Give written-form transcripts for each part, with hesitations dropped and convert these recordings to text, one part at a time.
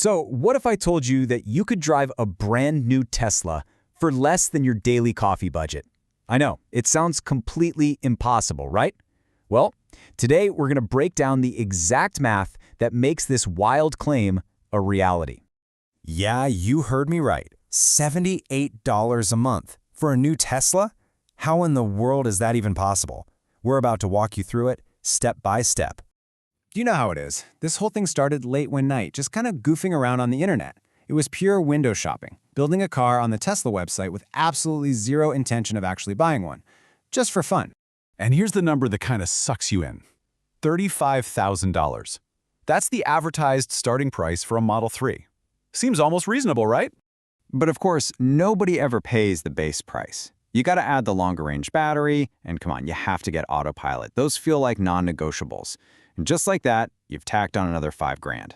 So, what if I told you that you could drive a brand new Tesla for less than your daily coffee budget? I know, it sounds completely impossible, right? Well, today we're going to break down the exact math that makes this wild claim a reality. Yeah, you heard me right. $78 a month for a new Tesla? How in the world is that even possible? We're about to walk you through it step by step. You know how it is. This whole thing started late one night, just kind of goofing around on the internet. It was pure window shopping, building a car on the Tesla website with absolutely zero intention of actually buying one, just for fun. And here's the number that kind of sucks you in. $35,000. That's the advertised starting price for a Model 3. Seems almost reasonable, right? But of course, nobody ever pays the base price. You gotta add the longer range battery, and come on, you have to get autopilot. Those feel like non-negotiables. And just like that, you've tacked on another $5,000.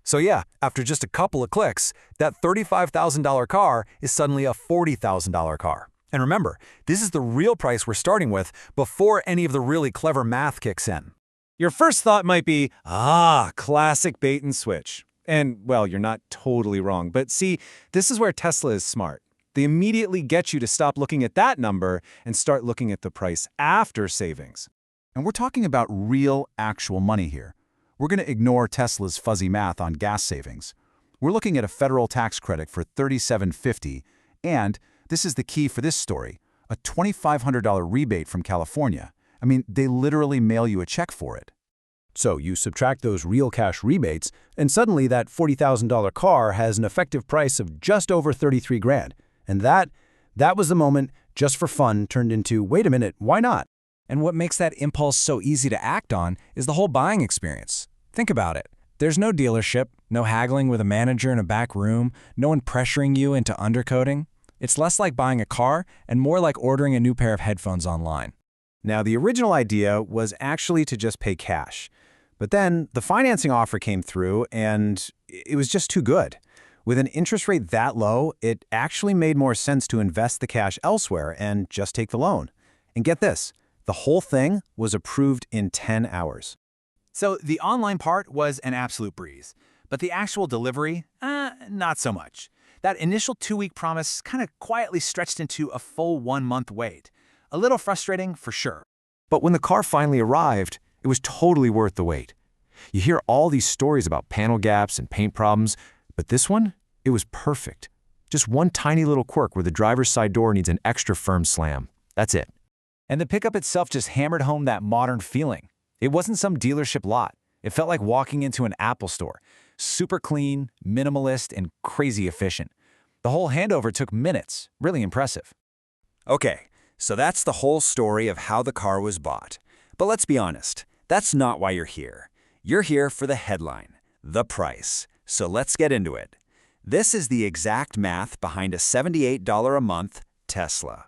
So yeah, after just a couple of clicks, that $35,000 car is suddenly a $40,000 car. And remember, this is the real price we're starting with before any of the really clever math kicks in. Your first thought might be, classic bait and switch. And, well, you're not totally wrong. But see, this is where Tesla is smart. They immediately get you to stop looking at that number and start looking at the price after savings. And we're talking about real, actual money here. We're going to ignore Tesla's fuzzy math on gas savings. We're looking at a federal tax credit for $3,750, and this is the key for this story, a $2,500 rebate from California. I mean, they literally mail you a check for it. So you subtract those real cash rebates, and suddenly that $40,000 car has an effective price of just over $33,000. And that was the moment, just for fun, turned into, wait a minute, why not? And what makes that impulse so easy to act on is the whole buying experience. Think about it. There's no dealership, no haggling with a manager in a back room, no one pressuring you into undercoating. It's less like buying a car and more like ordering a new pair of headphones online. Now, the original idea was actually to just pay cash. But then the financing offer came through and it was just too good. With an interest rate that low, it actually made more sense to invest the cash elsewhere and just take the loan. And get this, the whole thing was approved in 10 hours. So the online part was an absolute breeze, but the actual delivery, not so much. That initial 2-week promise kind of quietly stretched into a full 1-month wait. A little frustrating for sure. But when the car finally arrived, it was totally worth the wait. You hear all these stories about panel gaps and paint problems, but this one, it was perfect. Just one tiny little quirk where the driver's side door needs an extra firm slam. That's it. And the pickup itself just hammered home that modern feeling. It wasn't some dealership lot. It felt like walking into an Apple store. Super clean, minimalist, and crazy efficient. The whole handover took minutes. Really impressive. Okay, so that's the whole story of how the car was bought. But let's be honest, that's not why you're here. You're here for the headline, the price. So let's get into it. This is the exact math behind a $78 a month Tesla.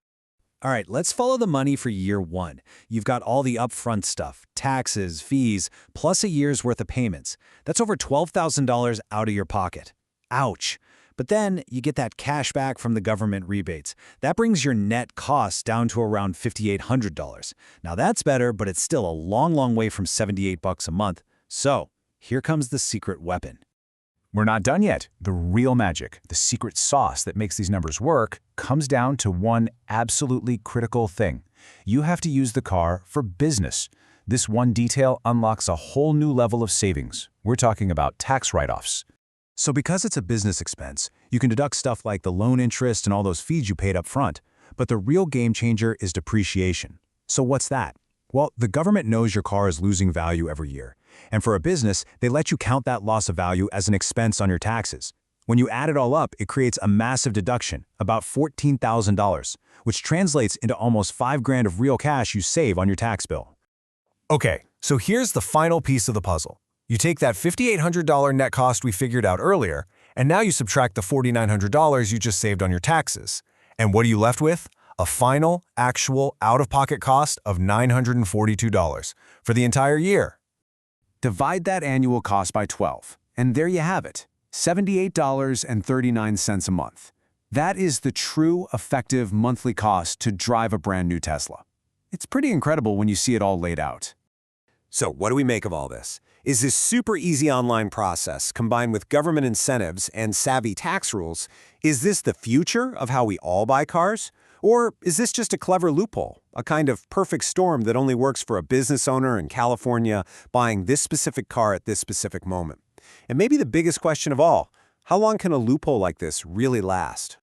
All right, let's follow the money for year one. You've got all the upfront stuff, taxes, fees, plus a year's worth of payments. That's over $12,000 out of your pocket. Ouch. But then you get that cash back from the government rebates. That brings your net costs down to around $5,800. Now that's better, but it's still a long, long way from $78 a month. So here comes the secret weapon. We're not done yet. The real magic, the secret sauce that makes these numbers work, comes down to one absolutely critical thing. You have to use the car for business. This one detail unlocks a whole new level of savings. We're talking about tax write-offs. So because it's a business expense, you can deduct stuff like the loan interest and all those fees you paid up front. But the real game changer is depreciation. So what's that? Well, the government knows your car is losing value every year. And for a business, they let you count that loss of value as an expense on your taxes. When you add it all up, it creates a massive deduction, about $14,000, which translates into almost $5,000 of real cash you save on your tax bill. Okay, so here's the final piece of the puzzle. You take that $5,800 net cost we figured out earlier, and now you subtract the $4,900 you just saved on your taxes. And what are you left with? A final, actual, out-of-pocket cost of $942 for the entire year. Divide that annual cost by 12, and there you have it, $78.39 a month. That is the true, effective monthly cost to drive a brand new Tesla. It's pretty incredible when you see it all laid out. So what do we make of all this? Is this super easy online process, combined with government incentives and savvy tax rules, is this the future of how we all buy cars? Or is this just a clever loophole, a kind of perfect storm that only works for a business owner in California buying this specific car at this specific moment? And maybe the biggest question of all, how long can a loophole like this really last?